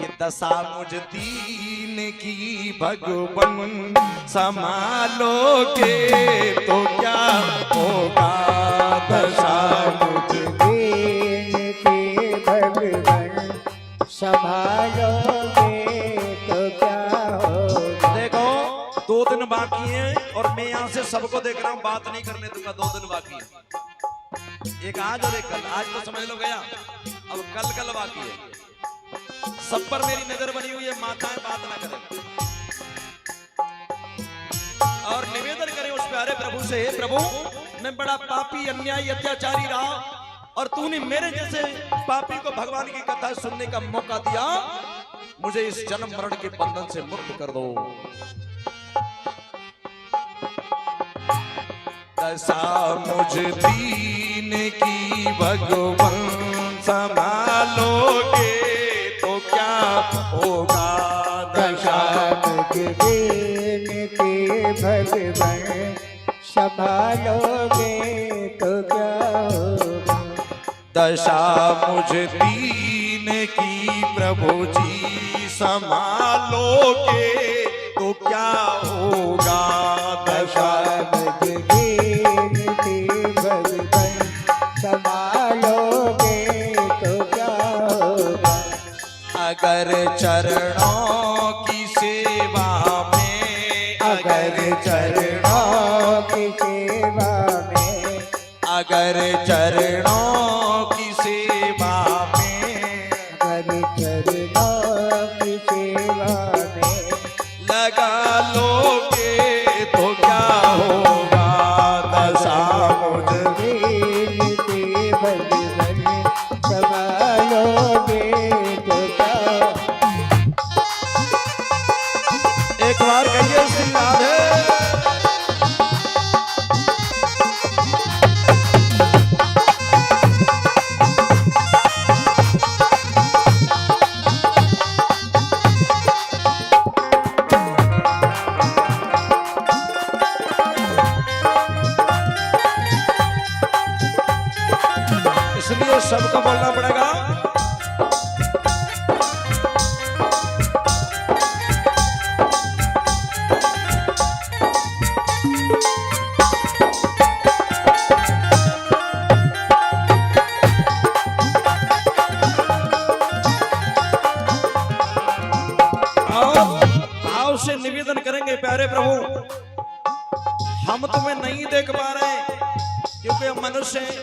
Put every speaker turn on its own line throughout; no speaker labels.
कि दशा मुझ दीन की भगवन संभालोगे तो क्या होगा। दशा मुझ
दीन की भगवन संभालोगे तो क्या होगा।
देखो 2 दिन बाकी है और मैं यहाँ से सबको देख रहा हूँ, बात नहीं करने दूंगा। 2 दिन बाकी है, एक आज और एक कल। आज तो समझ लो गया, अब कल बाकी है। सब पर मेरी नजर बनी हुई है, माताएं बात ना करें और निवेदन करें उस प्यारे प्रभु से, हे प्रभु मैं बड़ा पापी अन्यायी अत्याचारी रहा और तूने मेरे जैसे पापी को भगवान की कथा सुनने का मौका दिया, मुझे इस जन्म मरण के बंधन से मुक्त कर दो। दशा मुझ दीन की भगवन संभालोगे तो क्या होगा।
दशा मुझ दीन की भगवन संभालोगे तो क्या होगा।
दशा मुझ दीन की प्रभु जी संभालोगे तो क्या होगा। दशा
मुझ दीन की भगवन संभालोगे तो क्या होगा।
अगर चरणों की सेवा में,
अगर चरणों की सेवा में,
अगर चरणों की सेवा में,
अगर चरणों की सेवा में
लगा लोगे तो क्या होगा। दशा मुझ
दीन की भगवन संभालोगे तो क्या।
एक बार कहिए श्री राधे। इसलिए सबको बोलना पड़ेगा। भाव से निवेदन करेंगे प्यारे प्रभु, हम तुम्हें नहीं देख पा रहे क्योंकि हम मनुष्य हैं,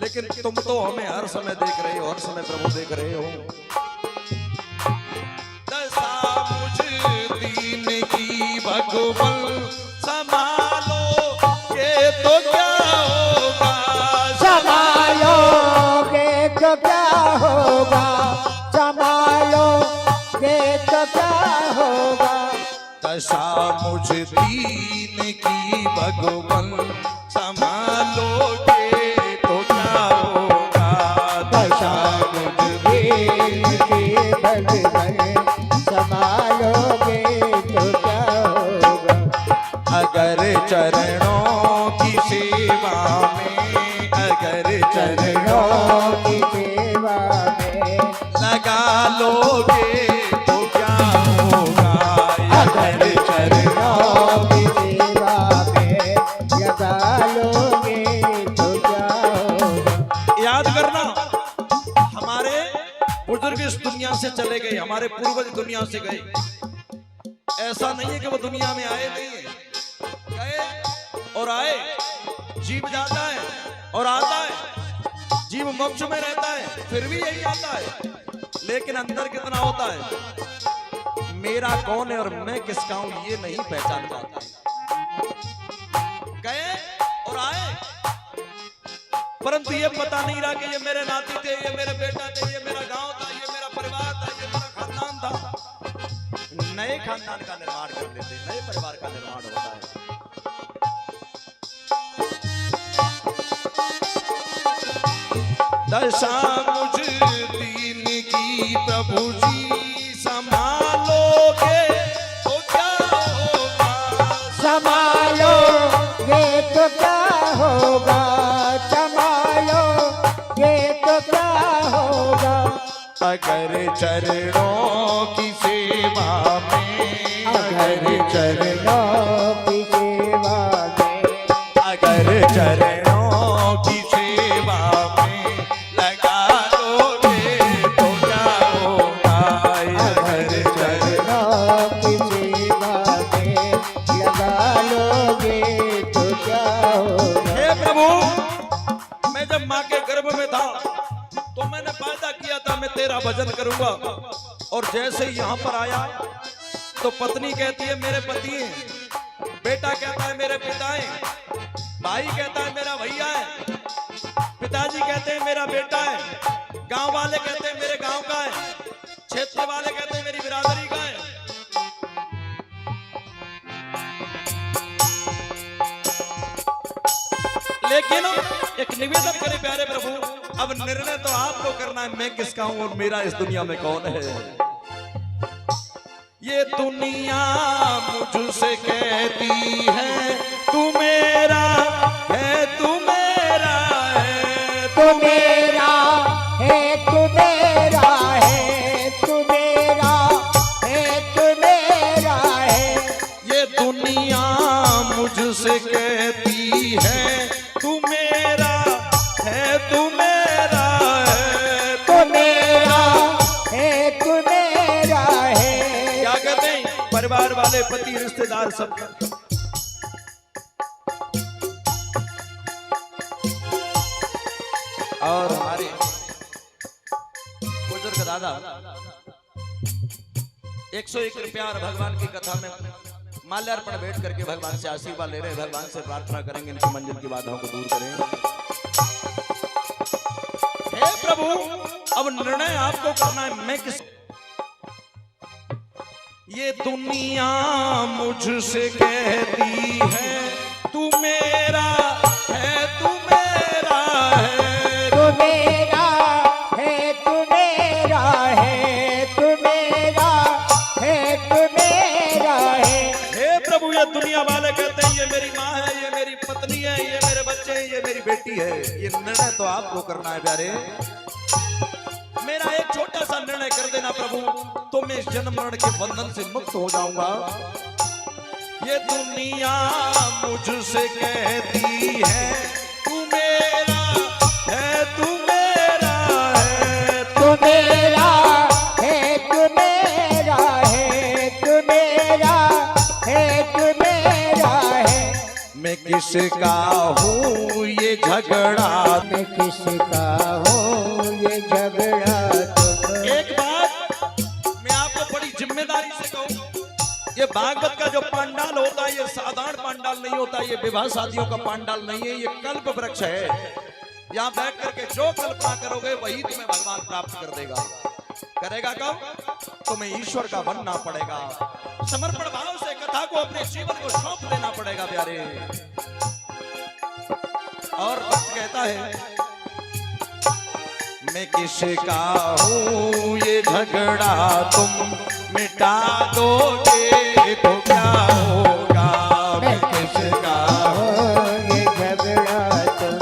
लेकिन तुम तो हमें हर समय देख रहे हो, हर समय प्रभु देख रहे हो। दशा मुझ दीन की भगवन संभालो ये तो क्या होगा।
संभालोगे तो क्या होगा। संभालोगे तो क्या होगा।
दशा मुझ दीन की भगवन संभालोगे तो क्या होगा।
दशा मुझ दीन की भगवन संभालोगे तो क्या होगा।
अगर चरणों की सेवा में, अगर चरणों
की सेवा में
लगा लोगे तो क्या होगा। अगर चरणों
की सेवा में लगा लोगे तो क्या होगा।
याद करना, हमारे बुजुर्ग इस दुनिया से चले गए, हमारे पूर्वज दुनिया से गए। ऐसा नहीं है कि वो दुनिया में आए नहीं है, गए और आए। जीव जाता है और आता है, जीव मोक्ष में रहता है फिर भी यही आता है, लेकिन अंदर कितना होता है, मेरा कौन है और मैं किसका हूं ये नहीं पहचान पाता है। गए और आए, परंतु ये पता नहीं रहा कि ये मेरे नाती थे, ये मेरे बेटा थे, ये मेरा गांव था, ये मेरा परिवार था, ये मेरा खानदान था। नए खानदान का निर्माण कर लेते, नए परिवार का निर्माण होता है। दशा मुझ दीन की प्रभु जी संभालोगे तो क्या होगा।
संभालोगे तो क्या होगा। संभालोगे तो क्या होगा।
अगर चरणों सेवा में,
अगर चरणों की सेवा में,
अगर चरणों की सेवा में लगा दोगे तो क्या होगा।
अगर चरणों की सेवा में लगा लोगे तो क्या होगा।
हे प्रभु, मैं जब माँ के गर्भ में था तो मैंने वादा किया था मैं तेरा भजन करूंगा, और जैसे ही यहाँ पर आया तो पत्नी कहती है मेरे पति हैं, बेटा कहता है मेरे पिता हैं, भाई कहता है मेरा भैया है, पिताजी कहते हैं मेरा बेटा है, गांव वाले कहते हैं मेरे गांव का है, क्षेत्र वाले कहते हैं मेरी बिरादरी का है। लेकिन एक निवेदन करें प्यारे प्रभु, अब निर्णय तो आपको करना है मैं किसका हूं और मेरा इस दुनिया में कौन है। ये दुनिया मुझसे कहती है तू मेरा है, तू मेरा है,
तू मेरा है, तू मेरा है, तू मेरा है, तू मेरा है।
ये दुनिया मुझसे कहती है तू मेरा है, तू मेरा है,
तू मेरा है, तू मेरा है।
क्या कहते हैं परिवार वाले, पति, रिश्तेदार सब। और हमारे बुजुर्ग दादा 101 रुपया और भगवान की कथा में माल्यार्पण भेंट करके भगवान से आशीर्वाद ले रहे हैं। भगवान से प्रार्थना करेंगे इनकी मंजिल की बाधाओं को दूर करें। हे प्रभु, अब निर्णय आपको करना है मैं किस। ये दुनिया मुझसे कहती है तू मेरा है, तू मेरा है,
तू मेरा है, तू मेरा है, तू मेरा है, तू मेरा है।
हे प्रभु, ये दुनिया वाले कहते हैं ये मेरी माँ है, ये मेरी पत्नी है, ये मेरे बच्चे हैं, ये मेरी बेटी है। ये निर्णय तो आपको करना है प्यारे। मेरा एक छोटा सा निर्णय कर देना प्रभु, तो मैं इस जन्म मरण के बंधन से मुक्त हो जाऊंगा। ये दुनिया मुझसे कहती है तू मेरा है, तू मेरा है,
तू मेरा है, तू मेरा है, तू मेरा है, तू मेरा है।
मैं किसका हूँ ये झगड़ा।
मैं किसका हूँ ये झगड़ा तुम।
एक बात मैं आपको बड़ी जिम्मेदारी से कहूँ, ये भागवत का जो पांडाल होता है ये साधारण पांडाल नहीं होता, ये विवाह शादियों का पांडाल नहीं है, ये कल्प वृक्ष है। यहाँ बैठ करके जो कल्पना करोगे वही तुम्हें भगवान प्राप्त कर देगा। करेगा कब? तुम्हें ईश्वर का बनना पड़ेगा, समर्पण भाव से कथा को अपने जीवन को सौंप देना पड़ेगा प्यारे। और भक्त कहता है मैं किसका हूँ ये झगड़ा तुम मिटा दोगे तो क्या होगा। मैं किसका
हूँ ये झगड़ा तुम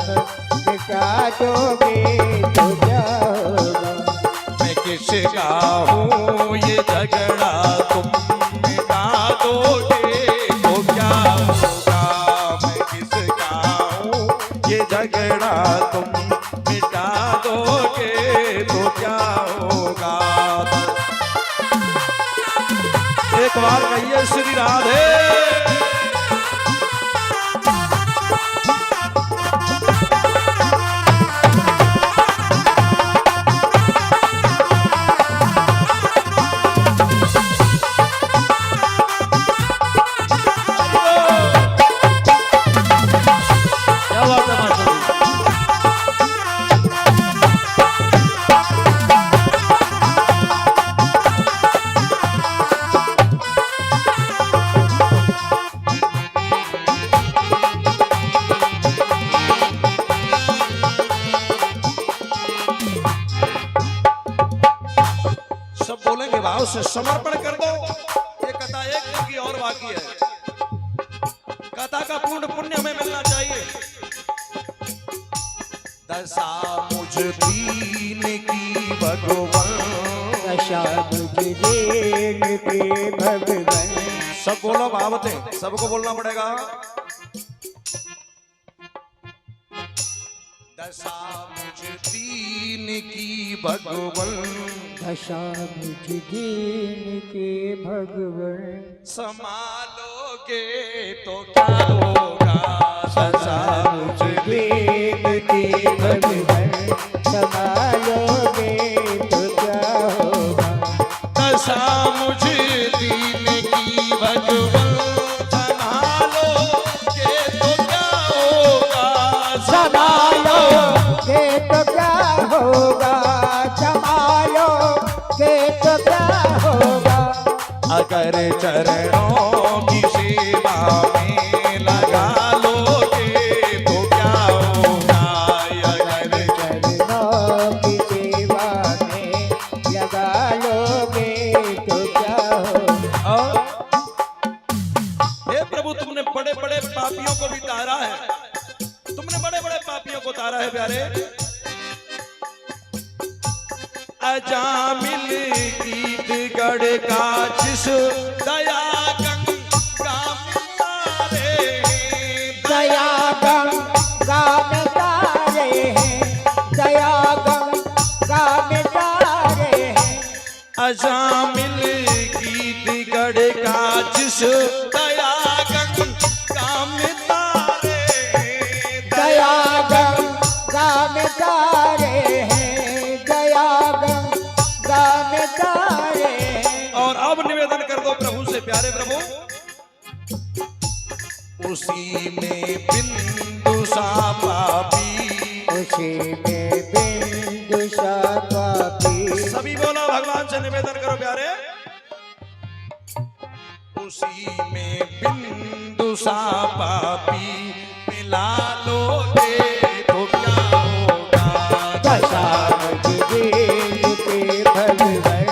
मिटा दोगे तो क्या होगा।
मैं किसका हूँ ये झगड़ा तुम मिटा दोगे तो क्या होगा। मैं किसका हूँ ये झगड़ा तुम मिटा दोगे तो क्या होगा। एक बार कहिए श्री राधे। सब बोलेंगे भाव से समर्पण कर दो। ये कथा एक दिन की और बाकी है। कथा का पूर्ण पुण्य हमें मिलना चाहिए। दशा मुझ दीन की भगवान
दशा मुझ दीन की भगवन।
सब बोलो भावते, सबको बोलना पड़ेगा। दशा मुझ दीन की भगवन,
दशा मुझ दीन की भगवन।
संभालोगे तो क्या होगा, दशा मुझ
दीन की भगवन, संभालोगे तो क्या होगा।
दशा मुझ दीन की भगवन, संभालोगे तो क्या होगा,
संभालोगे तो क्या होगा, संभालोगे तो क्या होगा।
अगर चरणों की सेवा में लगा लोगे तो क्या होगा, अगर
चरणों की सेवा में लगा लोगे तो क्या होगा।
हे प्रभु, तुमने बड़े बड़े पापियों को भी तारा है, तुमने बड़े बड़े पापियों को तारा है प्यारे। अजामिल गीतगढ़ का जिस दया गंगा में तारे,
दया गंगा में तारे हैं, दया गंगा में तारे हैं।
अजामिल गीतगढ़ का जिस दया गंगा में तारे,
दया गंगा में तारे हैं, दया गंगा में तारे हैं।
और अब निवेदन कर दो प्रभु से, प्यारे प्रभु, उसी में बिंदु सा पापी,
उसी में बिंदु सा पापी।
सभी बोला भगवान से निवेदन करो प्यारे। उसी में बिंदु सा पापी मिला लोगे तो क्या होगा,
दशा मुझ दीन के भगवन,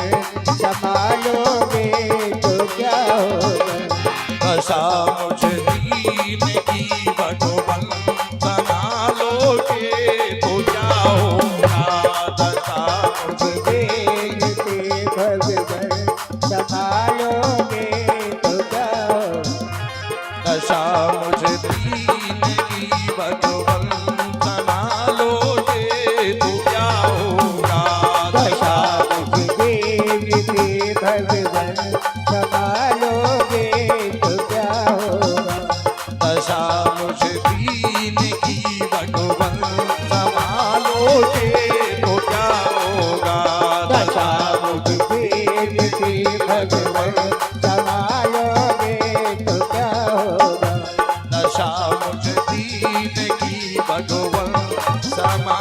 संभालोगे तो क्या होगा।
दशा मुझ दीन की भगवन, संभालोगे तो क्या होगा, दशा मुझ
दीन के भगवन, संभालोगे तो क्या होगा।
दशा मुझ दीन की भगवन, संभालोगे तो क्या होगा,
दशा मुझ दीन के भगवन, संभालोगे तो क्या होगा।
दशा मुझ दीन की भगवन, संभालोगे तो क्या होगा,
दशा मुझ दीन के भगवन, संभालोगे तो क्या होगा।
दशा मुझ दीन की भगवन, समा